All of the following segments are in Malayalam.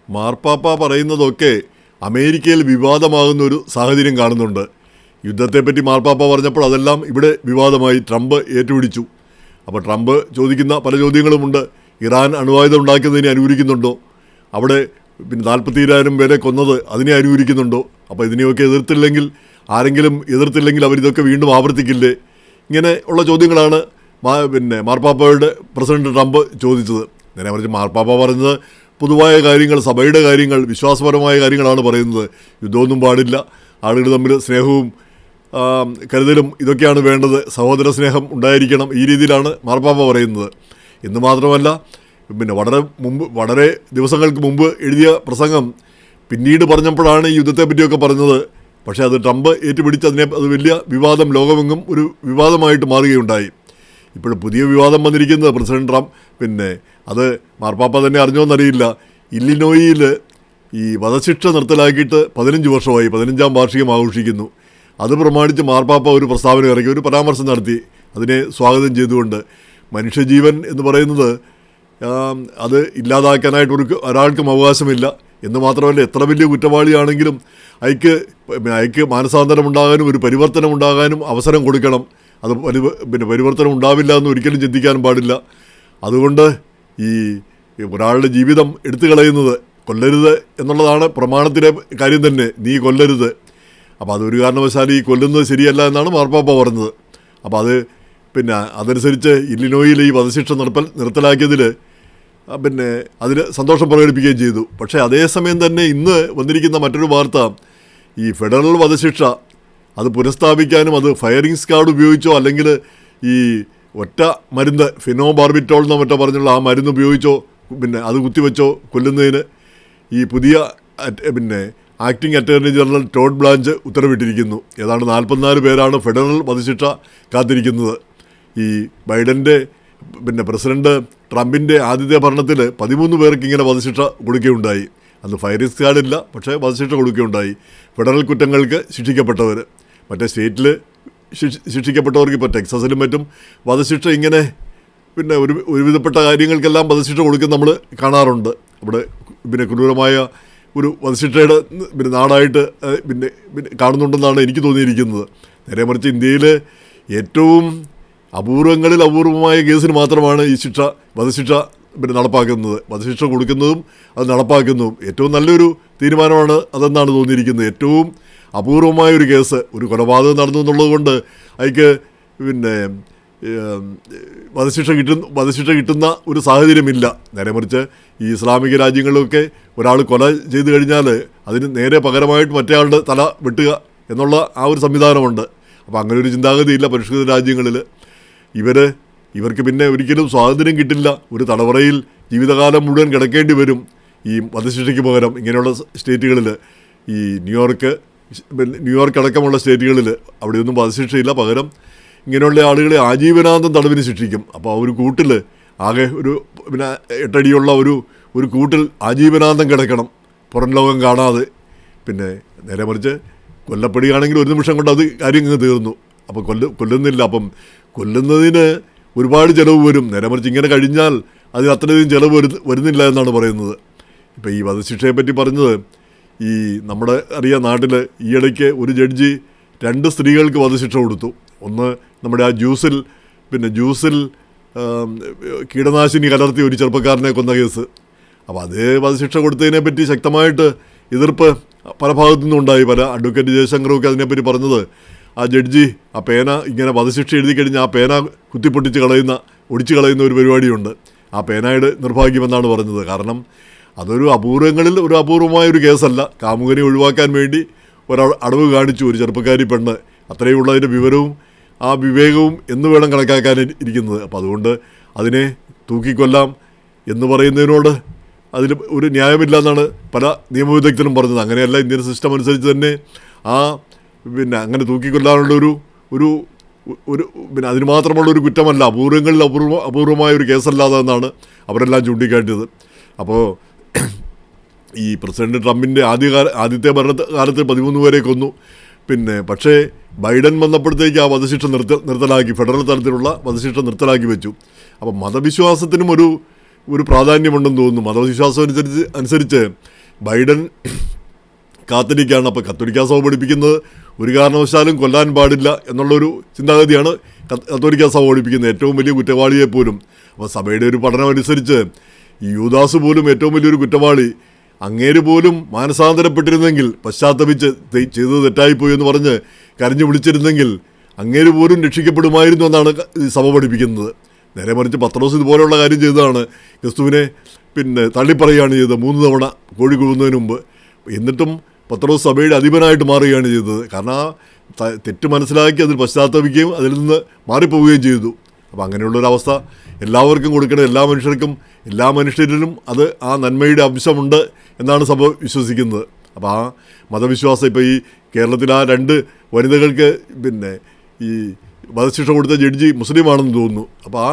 മാർപ്പാപ്പ പറയുന്നതൊക്കെ അമേരിക്കയിൽ വിവാദമാകുന്ന ഒരു സാഹചര്യം കാണുന്നുണ്ട്. യുദ്ധത്തെപ്പറ്റി മാർപ്പാപ്പ പറഞ്ഞപ്പോൾ അതെല്ലാം ഇവിടെ വിവാദമായി. ട്രംപ് ഏറ്റുപിടിച്ചു. അപ്പോൾ ട്രംപ് ചോദിക്കുന്ന പല ചോദ്യങ്ങളുമുണ്ട്. ഇറാൻ അണുവായുധം ഉണ്ടാക്കുന്നതിനെ അനുകൂലിക്കുന്നുണ്ടോ? അവിടെ 47,000 പേരെ കൊന്നത് അതിനെ അനുകൂലിക്കുന്നുണ്ടോ? അപ്പോൾ ഇതിനെയൊക്കെ എതിർത്തില്ലെങ്കിൽ, ആരെങ്കിലും എതിർത്തില്ലെങ്കിൽ അവരിതൊക്കെ വീണ്ടും ആവർത്തിക്കില്ലേ? ഇങ്ങനെ ഉള്ള ചോദ്യങ്ങളാണ് മാർപ്പാപ്പയുടെ പ്രസിഡന്റ് ട്രംപ് ചോദിച്ചത്. നേരെ മറിച്ച് മാർപ്പാപ്പ പറഞ്ഞത് പൊതുവായ കാര്യങ്ങൾ, സഭയുടെ കാര്യങ്ങൾ, വിശ്വാസപരമായ കാര്യങ്ങളാണ് പറയുന്നത്. യുദ്ധമൊന്നും പാടില്ല, ആളുകൾ തമ്മിൽ സ്നേഹവും കരുതലും ഇതൊക്കെയാണ് വേണ്ടത്, സഹോദര സ്നേഹം ഉണ്ടായിരിക്കണം, ഈ രീതിയിലാണ് മാർപ്പാപ്പ പറയുന്നത്. എന്ന് മാത്രമല്ല, വളരെ ദിവസങ്ങൾക്ക് മുമ്പ് എഴുതിയ പ്രസംഗം പിന്നീട് പറഞ്ഞപ്പോഴാണ് ഈ യുദ്ധത്തെപ്പറ്റിയൊക്കെ പറഞ്ഞത്. പക്ഷേ അത് ട്രംപ് ഏറ്റുപിടിച്ച് അത് വലിയ വിവാദം, ലോകമെങ്ങും ഒരു വിവാദമായിട്ട് മാറുകയുണ്ടായി. ഇപ്പോൾ പുതിയ വിവാദം വന്നിരിക്കുന്നത് പ്രസിഡന്റ് ട്രംപ് അത് മാർപ്പാപ്പ തന്നെ അറിഞ്ഞോന്നറിയില്ല. ഇല്ലിനോയിയിൽ ഈ വധശിക്ഷ നിർത്തലാക്കിയിട്ട് 15 വർഷമായി, 15ാം വാർഷികം ആഘോഷിക്കുന്നു. അത് പ്രമാണിച്ച് മാർപ്പാപ്പ ഒരു പ്രസ്താവന ഇറക്കി, ഒരു പരാമർശം നടത്തി, അതിനെ സ്വാഗതം ചെയ്തുകൊണ്ട്. മനുഷ്യജീവൻ എന്ന് പറയുന്നത് അത് ഇല്ലാതാക്കാനായിട്ട് ഒരാൾക്കും അവകാശമില്ല എന്ന് മാത്രമല്ല, എത്ര വലിയ കുറ്റവാളിയാണെങ്കിലും അയക്ക് മാനസാന്തരം ഉണ്ടാകാനും ഒരു പരിവർത്തനം ഉണ്ടാകാനും അവസരം കൊടുക്കണം. അത് പരിവർത്തനം ഉണ്ടാവില്ല എന്ന് ഒരിക്കലും ചിന്തിക്കാനും പാടില്ല. അതുകൊണ്ട് ഈ ഒരാളുടെ ജീവിതം എടുത്തു കളയുന്നത്, കൊല്ലരുത് എന്നുള്ളതാണ് പ്രമാണത്തിലെ കാര്യം തന്നെ, നീ കൊല്ലരുത്. അപ്പോൾ അതൊരു കാരണവശാലും ഈ കൊല്ലുന്നത് ശരിയല്ല എന്നാണ് മാർപ്പാപ്പ പറഞ്ഞത്. അപ്പോൾ അതനുസരിച്ച് ഇല്ലിനോയിൽ ഈ വധശിക്ഷ നിർത്തലാക്കിയതിൽ അതിൽ സന്തോഷം പ്രകടിപ്പിക്കുകയും ചെയ്തു. പക്ഷേ അതേസമയം തന്നെ ഇന്ന് വന്നിരിക്കുന്ന മറ്റൊരു വാർത്ത, ഈ ഫെഡറൽ വധശിക്ഷ അത് പുനഃസ്ഥാപിക്കാനും അത് ഫയറിംഗ് സ്ക്വാഡ് ഉപയോഗിച്ചോ അല്ലെങ്കിൽ ഈ ഒറ്റ മരുന്ന് ഫിനോബാർബിറ്റോൾ എന്നോ മറ്റോ പറഞ്ഞുള്ള ആ മരുന്ന് ഉപയോഗിച്ചോ അത് കുത്തിവെച്ചോ കൊല്ലുന്നതിന് ഈ പുതിയ acting attorney general Todd Blanche ഉത്തരവിട്ടിരിക്കുന്നു. ഏതാണ്ട് 44 പേരാണ് ഫെഡറൽ വധശിക്ഷ കാത്തിരിക്കുന്നത്. ഈ ബൈഡൻ്റെ പ്രസിഡന്റ് ട്രംപിൻ്റെ ആദ്യത്തെ ഭരണത്തിൽ 13 പേർക്ക് ഇങ്ങനെ വധശിക്ഷ കൊടുക്കുകയുണ്ടായി. അന്ന് ഫയറിംഗ് സ്ക്വാഡില്ല, പക്ഷേ വധശിക്ഷ കൊടുക്കുകയുണ്ടായി. ഫെഡറൽ കുറ്റങ്ങൾക്ക് ശിക്ഷിക്കപ്പെട്ടവർ. മറ്റേ സ്റ്റേറ്റിൽ ശിക്ഷിക്കപ്പെട്ടവർക്ക് ഇപ്പോൾ ടെക്സസിലും മറ്റും വധശിക്ഷ ഇങ്ങനെ ഒരുവിധപ്പെട്ട കാര്യങ്ങൾക്കെല്ലാം വധശിക്ഷ കൊടുക്കുന്ന നമ്മൾ കാണാറുണ്ട്. അവിടെ ക്രൂരമായ ഒരു വധശിക്ഷയുടെ നാടായിട്ട് കാണുന്നുണ്ടെന്നാണ് എനിക്ക് തോന്നിയിരിക്കുന്നത്. നേരെ മറിച്ച് ഇന്ത്യയിൽ ഏറ്റവും അപൂർവങ്ങളിൽ അപൂർവമായ കേസിന് മാത്രമാണ് ഈ വധശിക്ഷ നടപ്പാക്കുന്നത്. വധശിക്ഷ കൊടുക്കുന്നതും അത് നടപ്പാക്കുന്നതും ഏറ്റവും നല്ലൊരു തീരുമാനമാണ് അതെന്നാണ് തോന്നിയിരിക്കുന്നത്. ഏറ്റവും അപൂർവമായൊരു കേസ്, ഒരു കൊലപാതകം നടന്നു എന്നുള്ളത് കൊണ്ട് അതിക്ക് വധശിക്ഷ കിട്ടുന്ന ഒരു സാഹചര്യമില്ല. നേരെ മറിച്ച് ഈ ഇസ്ലാമിക രാജ്യങ്ങളിലൊക്കെ ഒരാൾ കൊല ചെയ്തു കഴിഞ്ഞാൽ അതിന് നേരെ പകരമായിട്ട് മറ്റേയാളുടെ തല വെട്ടുക എന്നുള്ള ആ ഒരു സംവിധാനമുണ്ട്. അപ്പോൾ അങ്ങനെ ഒരു ചിന്താഗതിയില്ല പരിഷ്കൃത രാജ്യങ്ങളിൽ. ഇവർക്ക് പിന്നെ ഒരിക്കലും സ്വാതന്ത്ര്യം കിട്ടില്ല. ഒരു തടവറയിൽ ജീവിതകാലം മുഴുവൻ കിടക്കേണ്ടി വരും ഈ വധശിക്ഷയ്ക്ക് പകരം. ഇങ്ങനെയുള്ള സ്റ്റേറ്റുകളിൽ, ഈ ന്യൂയോർക്ക് അടക്കമുള്ള സ്റ്റേറ്റുകളിൽ അവിടെയൊന്നും വധശിക്ഷയില്ല. പകരം ഇങ്ങനെയുള്ള ആളുകളെ ആജീവനാന്തം തടവിന് ശിക്ഷിക്കും. അപ്പോൾ ആ ഒരു കൂട്ടിൽ ആകെ ഒരു 8 അടിയുള്ള ഒരു കൂട്ടിൽ ആജീവനാന്തം കിടക്കണം, പുറം ലോകം കാണാതെ. നേരെ മറിച്ച് കൊല്ലപ്പെടുകയാണെങ്കിൽ ഒരു നിമിഷം കൊണ്ട് അത് കാര്യം തീർന്നു. അപ്പോൾ കൊല്ലുന്നില്ല. അപ്പം കൊല്ലുന്നതിന് ഒരുപാട് ചിലവ് വരും. നേരെ മറിച്ച് ഇങ്ങനെ കഴിഞ്ഞാൽ അതിന് അത്രയധികം ചിലവ് വരുന്നില്ല എന്നാണ് പറയുന്നത്. ഇപ്പോൾ ഈ വധശിക്ഷയെപ്പറ്റി പറഞ്ഞത്, ഈ നമ്മുടെ നാട്ടിൽ ഈയിടയ്ക്ക് ഒരു ജഡ്ജി 2 സ്ത്രീകൾക്ക് വധശിക്ഷ കൊടുത്തു. ഒന്ന് നമ്മുടെ ആ ജ്യൂസിൽ കീടനാശിനി കലർത്തി ഒരു ചെറുപ്പക്കാരനെ കൊന്ന കേസ്. അപ്പോൾ അതേ വധശിക്ഷ കൊടുത്തതിനെപ്പറ്റി ശക്തമായിട്ട് എതിർപ്പ് പല ഭാഗത്തു നിന്നുണ്ടായി. പല അഡ്വക്കേറ്റ് ജയശങ്കറൊക്കെ അതിനെപ്പറ്റി പറഞ്ഞത്, ആ ജഡ്ജി ആ പേന ഇങ്ങനെ വധശിക്ഷ എഴുതി കഴിഞ്ഞാൽ ആ പേന കുത്തിപ്പൊട്ടിച്ച് ഒടിച്ച് കളയുന്ന ഒരു പരിപാടിയുണ്ട്. ആ പേനയുടെ നിർഭാഗ്യമെന്നാണ് പറഞ്ഞത്. കാരണം അതൊരു അപൂർവങ്ങളിൽ ഒരു അപൂർവമായൊരു കേസല്ല. കാമുകനെ ഒഴിവാക്കാൻ വേണ്ടി ഒരാൾ അടവ് കാണിച്ചു, ഒരു ചെറുപ്പക്കാരി പെണ്ണ്. അത്രയുള്ള അതിൻ്റെ വിവരവും ആ വിവേകവും എന്ന് വേണം കണക്കാക്കാൻ ഇരിക്കുന്നത്. അപ്പോൾ അതുകൊണ്ട് അതിനെ തൂക്കിക്കൊല്ലാം എന്ന് പറയുന്നതിനോട് അതിൽ ഒരു ന്യായമില്ല എന്നാണ് പല നിയമവിദഗ്ധരും പറഞ്ഞത്. അങ്ങനെയല്ല, ഇന്ത്യൻ സിസ്റ്റം അനുസരിച്ച് തന്നെ അങ്ങനെ തൂക്കിക്കൊല്ലാനുള്ള ഒരു അതിന് മാത്രമുള്ള ഒരു കുറ്റമല്ല, അപൂർവങ്ങളിൽ അപൂർവമായ ഒരു കേസല്ലാതെ എന്നാണ് അവരെല്ലാം ചൂണ്ടിക്കാട്ടിയത്. അപ്പോൾ ഈ പ്രസിഡന്റ് ട്രംപിൻ്റെ ആദ്യത്തെ ഭരണകാലത്ത് 13 പേരെ കൊന്നു. പക്ഷേ ബൈഡൻ വന്നപ്പോഴത്തേക്ക് ആ വധശിക്ഷ നിർത്തലാക്കി, ഫെഡറൽ തലത്തിലുള്ള വധശിക്ഷ നിർത്തലാക്കി വെച്ചു. അപ്പം മതവിശ്വാസത്തിനും ഒരു പ്രാധാന്യമുണ്ടെന്ന് തോന്നുന്നു. മതവിശ്വാസം അനുസരിച്ച് ബൈഡൻ കാത്തലിക്കാണ്. അപ്പോൾ കത്തോലിക്ക സഭ പഠിപ്പിക്കുന്നത് ഒരു കാരണവശാലും കൊല്ലാൻ പാടില്ല എന്നുള്ളൊരു ചിന്താഗതിയാണ് കത്തോലിക്ക സഭ പഠിപ്പിക്കുന്നത്, ഏറ്റവും വലിയ കുറ്റവാളിയെ പോലും. അപ്പോൾ സഭയുടെ ഒരു പഠനം അനുസരിച്ച് ഈ യൂദാസ് പോലും ഏറ്റവും വലിയൊരു കുറ്റവാളി, അങ്ങേര് പോലും മാനസാന്തരപ്പെട്ടിരുന്നെങ്കിൽ, പശ്ചാത്തപിച്ച് ചെയ്തത് തെറ്റായിപ്പോയി എന്ന് പറഞ്ഞ് കരഞ്ഞു വിളിച്ചിരുന്നെങ്കിൽ അങ്ങേര് പോലും രക്ഷിക്കപ്പെടുമായിരുന്നു എന്നാണ് സഭ പഠിപ്പിക്കുന്നത്. നേരെ മറിച്ച് പത്രോസ് ഇതുപോലെയുള്ള കാര്യം ചെയ്തതാണ്, ക്രിസ്തുവിനെ തള്ളിപ്പറയുകയാണ് ചെയ്തത് 3 തവണ കോഴി കൂവുന്നതിന് മുമ്പ്. എന്നിട്ടും പത്രോസ് സഭയുടെ അധിപനായിട്ട് മാറുകയാണ് ചെയ്തത്. കാരണം ആ തെറ്റ് മനസ്സിലാക്കി അതിൽ പശ്ചാത്തപിക്കുകയും അതിൽ നിന്ന് മാറിപ്പോവുകയും ചെയ്തു. അപ്പോൾ അങ്ങനെയുള്ളൊരവസ്ഥ എല്ലാവർക്കും കൊടുക്കണം, എല്ലാ മനുഷ്യർക്കും, എല്ലാ മനുഷ്യരിലും അത് ആ നന്മയുടെ അംശമുണ്ട് എന്നാണ് സഭ വിശ്വസിക്കുന്നത്. അപ്പോൾ ആ മതവിശ്വാസം ഇപ്പോൾ ഈ കേരളത്തിൽ ആ 2 വനിതകൾക്ക് ഈ വധശിക്ഷ കൊടുത്ത ജഡ്ജി മുസ്ലിമാണെന്ന് തോന്നുന്നു. അപ്പോൾ ആ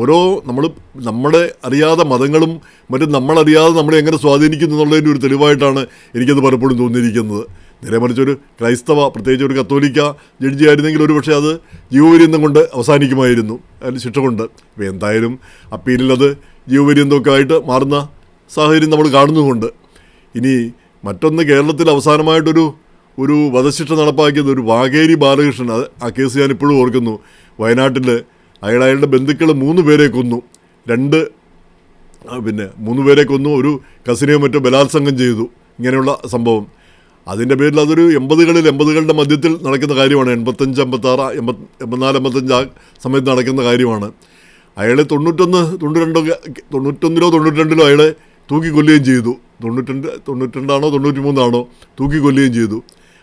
ഓരോ നമ്മുടെ അറിയാതെ മതങ്ങളും മറ്റും നമ്മളറിയാതെ നമ്മളെ എങ്ങനെ സ്വാധീനിക്കുന്നു എന്നുള്ളതിൻ്റെ ഒരു തെളിവായിട്ടാണ് എനിക്കത് പലപ്പോഴും തോന്നിയിരിക്കുന്നത്. നേരെ മറിച്ചൊരു ക്രൈസ്തവ, പ്രത്യേകിച്ച് ഒരു കത്തോലിക്ക ജഡ്ജി ആയിരുന്നെങ്കിൽ ഒരു പക്ഷേ അത് ജീവപര്യന്തം കൊണ്ട് അവസാനിക്കുമായിരുന്നു, അതിൽ ശിക്ഷ കൊണ്ട്. ഇപ്പോൾ എന്തായാലും അപ്പീലിൽ അത് ജീവപര്യന്തമൊക്കെ ആയിട്ട് മാറുന്ന സാഹചര്യം നമ്മൾ കാണുന്നുമുണ്ട്. ഇനി മറ്റൊന്ന്, കേരളത്തിൽ അവസാനമായിട്ടൊരു വധശിക്ഷ നടപ്പാക്കിയത് ഒരു വാകേരി ബാലകൃഷ്ണൻ. ആ കേസ് ഞാനിപ്പോഴും ഓർക്കുന്നു. വയനാട്ടിൽ അയാളുടെ ബന്ധുക്കൾ 3 പേരെ കൊന്നു, 3 പേരെ കൊന്നു, ഒരു കസിനെയോ മറ്റോ ബലാത്സംഗം ചെയ്തു, ഇങ്ങനെയുള്ള സംഭവം. അതിൻ്റെ പേരിൽ അതൊരു 80കളുടെ മധ്യത്തിൽ നടക്കുന്ന കാര്യമാണ്. 85, 86, 84, 85 ആ സമയത്ത് നടക്കുന്ന കാര്യമാണ്. അയാളെ 91-92 അയാളെ തൂക്കിക്കൊല്ലുകയും ചെയ്തു. 92-ആണോ 93-ആണോ തൂക്കിക്കൊല്ലുകയും ചെയ്തു.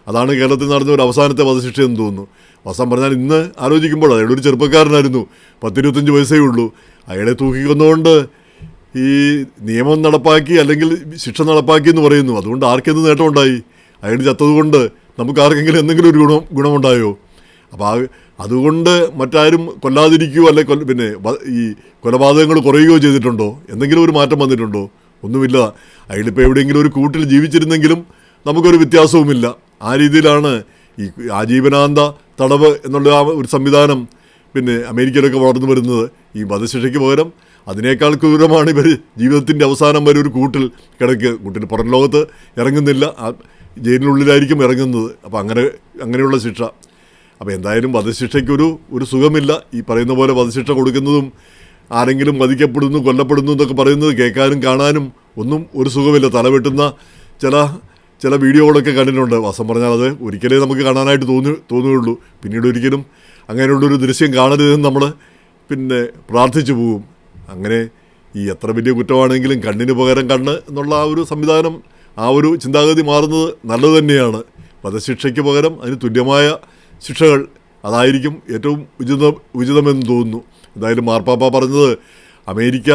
അതാണ് കേരളത്തിൽ നടന്ന ഒരു അവസാനത്തെ വധശിക്ഷയെന്ന് തോന്നുന്നു. വാസ്തവം പറഞ്ഞാൽ ഇന്ന് ആലോചിക്കുമ്പോൾ അയാളൊരു ചെറുപ്പക്കാരനായിരുന്നു, 10-25 വയസ്സേ ഉള്ളൂ. അയാളെ തൂക്കിക്കൊന്നുകൊണ്ട് ഈ നിയമം നടപ്പാക്കി അല്ലെങ്കിൽ ശിക്ഷ നടപ്പാക്കി എന്ന് പറയുന്നു. അതുകൊണ്ട് ആർക്കെന്ത് നേട്ടമുണ്ടായി? അയാൾ ചത്തതുകൊണ്ട് നമുക്ക് ആർക്കെങ്കിലും എന്തെങ്കിലും ഒരു ഗുണമുണ്ടായോ? അപ്പോൾ അതുകൊണ്ട് മറ്റാരും കൊല്ലാതിരിക്കുകയോ അല്ലെ ഈ കൊലപാതകങ്ങൾ കുറയുകയോ ചെയ്തിട്ടുണ്ടോ? എന്തെങ്കിലും ഒരു മാറ്റം വന്നിട്ടുണ്ടോ? ഒന്നുമില്ല. അയാളിപ്പോൾ എവിടെയെങ്കിലും ഒരു കൂട്ടിൽ ജീവിച്ചിരുന്നെങ്കിലും നമുക്കൊരു വ്യത്യാസവുമില്ല. ആ രീതിയിലാണ് ഈ ആജീവനാന്ത തടവ് എന്നുള്ള ആ ഒരു സംവിധാനം അമേരിക്കയിലൊക്കെ വളർന്നു വരുന്നത്. ഈ വധശിക്ഷയ്ക്ക് പകരം അതിനേക്കാൾ ക്രൂരമാണ് ഇവർ ജീവിതത്തിൻ്റെ അവസാനം വരെ ഒരു കൂട്ടിൽ കൂട്ടിൽ പുറം ലോകത്ത് ഇറങ്ങുന്നില്ല, ജയിലിനുള്ളിലായിരിക്കും ഇറങ്ങുന്നത്. അപ്പോൾ അങ്ങനെയുള്ള ശിക്ഷ. അപ്പോൾ എന്തായാലും വധശിക്ഷയ്ക്കൊരു സുഖമില്ല. ഈ പറയുന്ന പോലെ വധശിക്ഷ കൊടുക്കുന്നതും ആരെങ്കിലും വധിക്കപ്പെടുന്നു, കൊല്ലപ്പെടുന്നു എന്നൊക്കെ പറയുന്നത് കേൾക്കാനും കാണാനും ഒന്നും ഒരു സുഖമില്ല. തലവെട്ടുന്ന ചില വീഡിയോകളൊക്കെ കണ്ടിട്ടുണ്ട്. വാസ്തവം പറഞ്ഞാൽ അത് ഒരിക്കലേ നമുക്ക് കാണാനായിട്ട് തോന്നുകയുള്ളൂ. പിന്നീട് ഒരിക്കലും അങ്ങനെയുള്ളൊരു ദൃശ്യം കാണരുതെന്ന് നമ്മൾ പ്രാർത്ഥിച്ചു പോകും. അങ്ങനെ ഈ എത്ര വലിയ കുറ്റമാണെങ്കിലും കണ്ണിന് പകരം കണ്ണ് എന്നുള്ള ആ ഒരു സംവിധാനം, ആ ഒരു ചിന്താഗതി മാറുന്നത് നല്ലത് തന്നെയാണ്. വധശിക്ഷയ്ക്ക് പകരം അതിന് തുല്യമായ ശിക്ഷകൾ, അതായിരിക്കും ഏറ്റവും ഉചിതമെന്ന് തോന്നുന്നു. എന്തായാലും മാർപ്പാപ്പ പറഞ്ഞത് അമേരിക്ക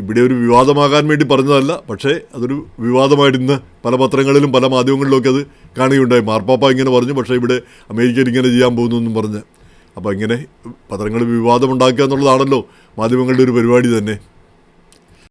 ഇവിടെ ഒരു വിവാദമാകാൻ വേണ്ടി പറഞ്ഞതല്ല, പക്ഷേ അതൊരു വിവാദമായിട്ട് ഇന്ന് പല പത്രങ്ങളിലും പല മാധ്യമങ്ങളിലൊക്കെ അത് കാണുകയുണ്ടായി. മാർപ്പാപ്പ ഇങ്ങനെ പറഞ്ഞു, പക്ഷേ ഇവിടെ അമേരിക്കയിൽ ഇങ്ങനെ ചെയ്യാൻ പോകുന്നു എന്നും പറഞ്ഞ്. അപ്പോൾ ഇങ്ങനെ പത്രങ്ങൾ വിവാദമുണ്ടാക്കുക എന്നുള്ളതാണല്ലോ മാധ്യമങ്ങളുടെ ഒരു പരിപാടി തന്നെ.